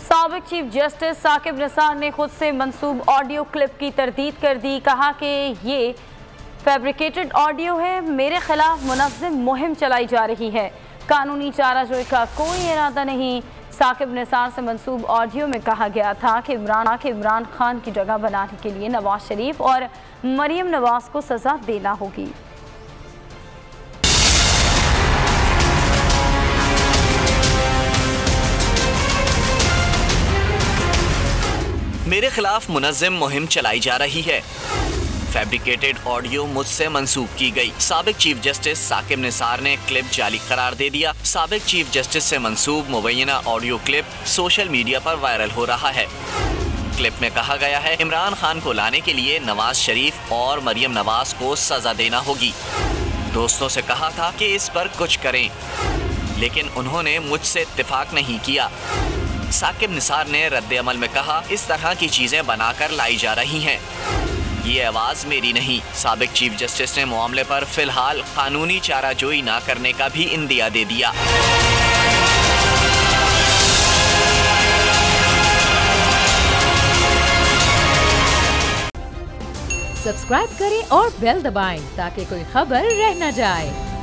साबिक chief justice Saqib Nisar ने खुद से मंसूब ऑडियो क्लिप की तरदीद कर दी। कहा कि ये फैब्रिकेटेड ऑडियो है, मेरे खिलाफ मुनज़्ज़म मुहिम चलाई जा रही है, कानूनी चाराजोई का कोई इरादा नहीं। साकिब निसार से मंसूब ऑडियो में कहा गया था कि इमरान खान की जगह बनाने के लिए नवाज शरीफ और मरियम नवाज को सजा देना होगी। मेरे खिलाफ मुनज़्ज़म मुहिम चलाई जा रही है, फैब्रिकेटेड ऑडियो मुझसे मंसूब की गई। साबिक चीफ जस्टिस साकिब निसार ने क्लिप जाली करार दे दिया। साबिक चीफ जस्टिस से मंसूब मुबैना ऑडियो क्लिप सोशल मीडिया पर वायरल हो रहा है। क्लिप में कहा गया है, इमरान खान को लाने के लिए नवाज शरीफ और मरियम नवाज को सजा देना होगी। दोस्तों से कहा था कि इस पर कुछ करें, लेकिन उन्होंने मुझसे इत्तेफाक नहीं किया। साकिब निसार ने रद्द अमल में कहा, इस तरह की चीजें बनाकर लाई जा रही हैं, ये आवाज मेरी नहीं। साबिक चीफ जस्टिस ने मामले पर फिलहाल कानूनी चाराजोई न करने का भी इंदिया दे दिया। सब्सक्राइब करें और बेल दबाएं ताकि कोई खबर रह न जाए।